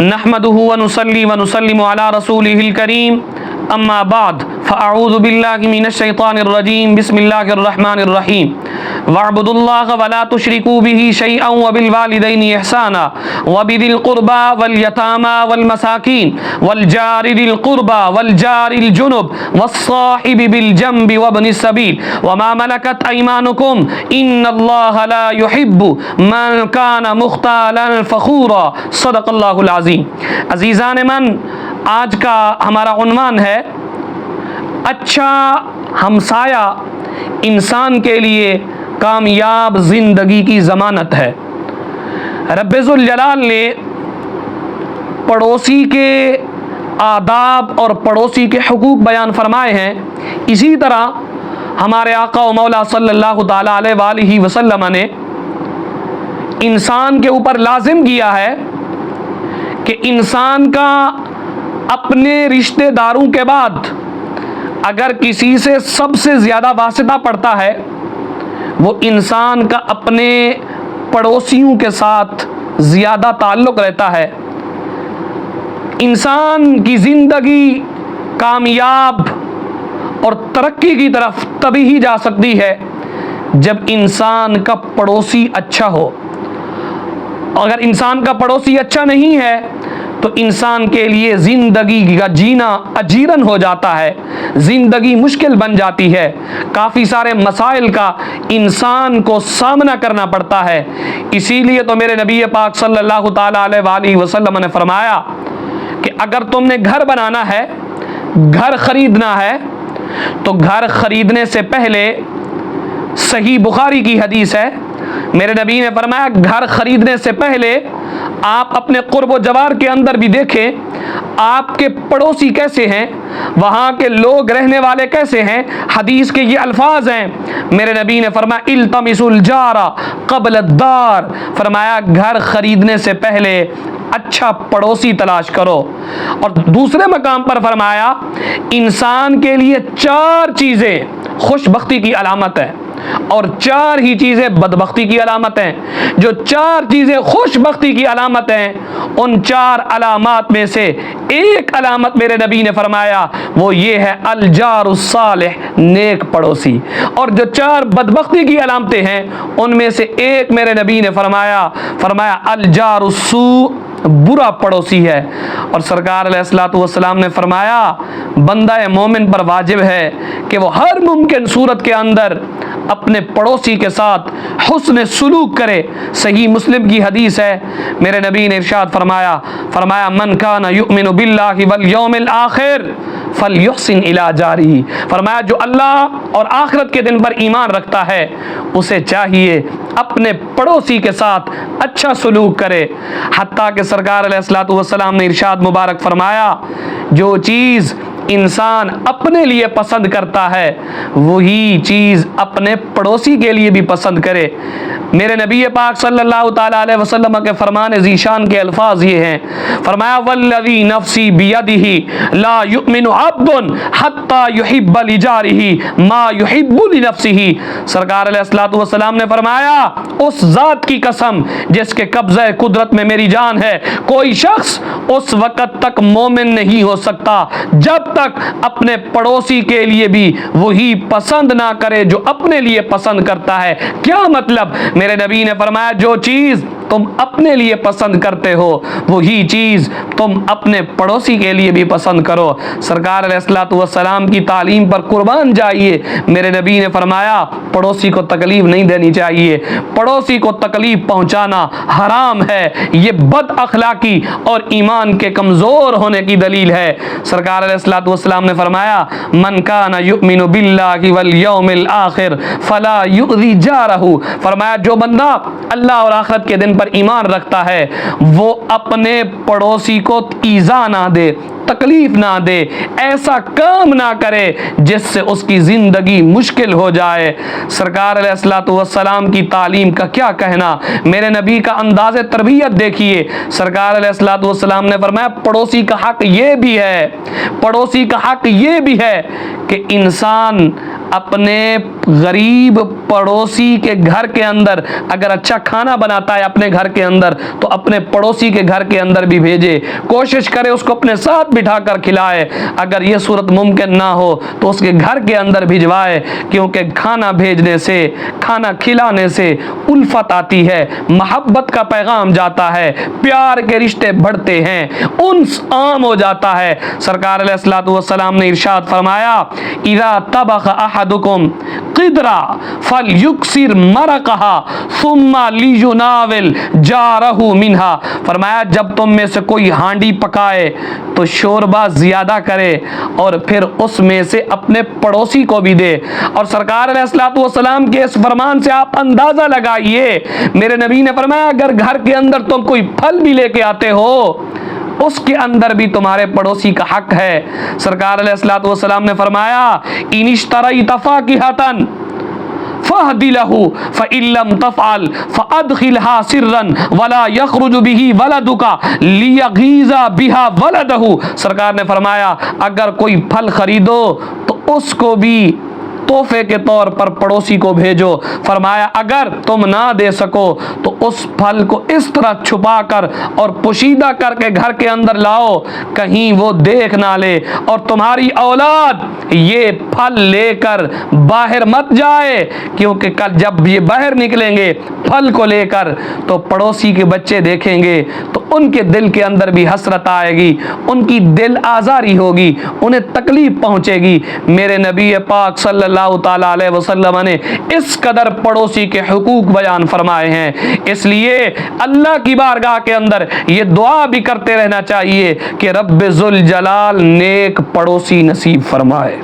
نحمده ونصلي ونسلم على رسوله الكريم اما بعد فاعوذ باللہ من الشیطان الرجیم بسم اللہ الرحمن الرحیم واعبدوا اللہ ولا تشرکوا به شیئا وبالوالدین احسانا وبذی القربى والیتامى والمساکین والجار ذی القربى والجار الجنب والصاحب بالجنب وابن السبیل وما ملکت ایمانکم ان اللہ لا يحب من کان مختالا فخورا صدق اللہ العظیم۔ عزیزان من، آج کا ہمارا عنوان ہے اچھا ہمسایہ انسان کے لیے کامیاب زندگی کی ضمانت ہے۔ رب ذوالجلال نے پڑوسی کے آداب اور پڑوسی کے حقوق بیان فرمائے ہیں۔ اسی طرح ہمارے آقا و مولا صلی اللہ تعالیٰ علیہ وآلہ وسلم نے انسان کے اوپر لازم کیا ہے کہ انسان کا اپنے رشتہ داروں کے بعد اگر کسی سے سب سے زیادہ واسطہ پڑتا ہے وہ انسان کا اپنے پڑوسیوں کے ساتھ زیادہ تعلق رہتا ہے۔ انسان کی زندگی کامیاب اور ترقی کی طرف تبھی ہی جا سکتی ہے جب انسان کا پڑوسی اچھا ہو۔ اگر انسان کا پڑوسی اچھا نہیں ہے تو انسان کے لیے زندگی کا جینا اجیرن ہو جاتا ہے، زندگی مشکل بن جاتی ہے، کافی سارے مسائل کا انسان کو سامنا کرنا پڑتا ہے۔ اسی لیے تو میرے نبی پاک صلی اللہ تعالیٰ علیہ وآلہ وسلم نے فرمایا کہ اگر تم نے گھر بنانا ہے، گھر خریدنا ہے تو گھر خریدنے سے پہلے، صحیح بخاری کی حدیث ہے، میرے نبی نے فرمایا گھر خریدنے سے پہلے آپ اپنے قرب و جوار کے اندر بھی دیکھیں آپ کے پڑوسی کیسے ہیں، وہاں کے لوگ رہنے والے کیسے ہیں۔ حدیث کے یہ الفاظ ہیں، میرے نبی نے فرمایا التمسوا الجار قبل الدار، فرمایا گھر خریدنے سے پہلے اچھا پڑوسی تلاش کرو۔ اور دوسرے مقام پر فرمایا انسان کے لیے 4 چیزیں خوش بختی کی علامت ہے اور 4 ہی چیزیں بدبختی کی علامت ہیں۔ جو 4 چیزیں خوش بختی کی علامت ہیں ان 4 علامات میں سے ایک علامت میرے نبی نے فرمایا وہ یہ ہے الجار الصالح، نیک پڑوسی۔ اور جو 4 بدبختی کی علامتیں ہیں ان میں سے ایک میرے نبی نے فرمایا الجار السوء، برا پڑوسی ہے۔ اور سرکار علیہ الصلوۃ والسلام نے فرمایا بندہ مومن پر واجب ہے کہ وہ ہر ممکن صورت کے اندر اپنے پڑوسی کے ساتھ حسن سلوک کرے۔ صحیح مسلم کی حدیث ہے، میرے نبی نے ارشاد فرمایا من کان یؤمن باللہ والیوم الآخر فلیحسن الی جارہ، فرمایا جو اللہ اور آخرت کے دن پر ایمان رکھتا ہے اسے چاہیے اپنے پڑوسی کے ساتھ اچھا سلوک کرے۔ حتیٰ کہ سرکار علیہ الصلوۃ والسلام نے ارشاد مبارک فرمایا جو چیز انسان اپنے لیے پسند کرتا ہے وہی چیز اپنے پڑوسی کے لیے بھی پسند کرے۔ میرے نبی پاک صلی اللہ تعالیٰ علیہ وسلم کے فرمان ذیشان کے الفاظ یہ ہیں، فرمایا والذی نفسی بیدہ لا یؤمن عبد حتی یحب لجارہ ما یحب لنفسہ، سرکار علیہ الصلوۃ والسلام نے فرمایا اس ذات کی قسم جس کے قبضہ قدرت میں میری جان ہے، کوئی شخص اس وقت تک مومن نہیں ہو سکتا جب تک اپنے پڑوسی کے لیے بھی وہی پسند نہ کرے جو اپنے لیے پسند کرتا ہے۔ کیا مطلب؟ میرے نبی نے فرمایا جو چیز تم اپنے لیے پسند کرتے ہو وہی چیز تم اپنے پڑوسی کے لیے بھی پسند کرو۔ سرکار علیہ الصلوۃ والسلام کی تعلیم پر قربان جائیے، میرے نبی نے فرمایا پڑوسی کو تکلیف نہیں دینی چاہیے، پڑوسی کو تکلیف پہنچانا حرام ہے، یہ بد اخلاقی اور ایمان کے کمزور ہونے کی دلیل ہے۔ سرکار علیہ الصلوۃ والسلام نے فرمایا من کان یؤمن باللہ والیوم الآخر فلا یؤذی جارہ، فرمایا جو بندہ اللہ اور آخرت کے دن پر ایمان رکھتا ہے وہ اپنے پڑوسی کو ایذا نہ دے، تکلیف نہ دے، ایسا کام نہ کرے جس سے اس کی زندگی مشکل ہو جائے۔ سرکار علیہ الصلوۃ والسلام کی تعلیم کا کیا کہنا، میرے نبی کا انداز تربیت دیکھیے۔ سرکار علیہ الصلوۃ والسلام نے فرمایا پڑوسی کا حق یہ بھی ہے کہ انسان اپنے غریب پڑوسی کے گھر کے اندر اگر اچھا کھانا بناتا ہے اپنے گھر کے اندر تو اپنے پڑوسی کے گھر کے اندر بھی بھیجے، کوشش کرے اس کو اپنے ساتھ بٹھا کر کھلائے، اگر یہ صورت ممکن نہ ہو تو اس کے گھر کے اندر بھجوائے، کیونکہ کھانا بھیجنے سے، کھانا کھلانے سے الفت آتی ہے، محبت کا پیغام جاتا ہے، پیار کے رشتے بڑھتے ہیں، انس عام ہو جاتا ہے۔ سرکار علیہ الصلوۃ والسلام نے ارشاد فرمایا اذا طبخ احدکم قدرا فلیکثر مرقھا ثم لیناول جارہ منھا، فرمایا جب تم میں سے کوئی ہانڈی پکائے تو شوربہ زیادہ کرے اور پھر اس میں سے اپنے پڑوسی کو بھی دے۔ اور سرکار علیہ الصلوۃ والسلام کے اس فرمان سے آپ اندازہ لگائیے، میرے نبی نے فرمایا اگر گھر کے اندر تم کوئی پھل بھی لے کے آتے ہو اس کے اندر بھی تمہارے پڑوسی کا حق ہے۔ سرکار علیہ الصلوۃ والسلام نے فرمایا ان اشتریت فاکہۃ فاہد لہ فإن لم تفعل فأدخلها سرا ولا يخرج به ولدك ليغيظ بها ولده، سرکار نے فرمایا اگر کوئی پھل خریدو تو اس کو بھی تحفے کے طور پر پڑوسی کو بھیجو، فرمایا اگر تم نہ دے سکو تو اس پھل کو اس طرح چھپا کر اور پوشیدہ کر کے گھر کے اندر لاؤ کہیں وہ دیکھ نہ لے، اور تمہاری اولاد یہ پھل لے کر باہر مت جائے، کیونکہ کل جب یہ باہر نکلیں گے پھل کو لے کر تو پڑوسی کے بچے دیکھیں گے تو ان کے دل کے اندر بھی حسرت آئے گی، ان کی دل آزاری ہوگی، انہیں تکلیف پہنچے گی۔ میرے نبی پاک صلی اللہ تعالیٰ علیہ وسلم نے اس قدر پڑوسی کے حقوق بیان فرمائے ہیں، اس لیے اللہ کی بارگاہ کے اندر یہ دعا بھی کرتے رہنا چاہیے کہ رب ذوالجلال نیک پڑوسی نصیب فرمائے۔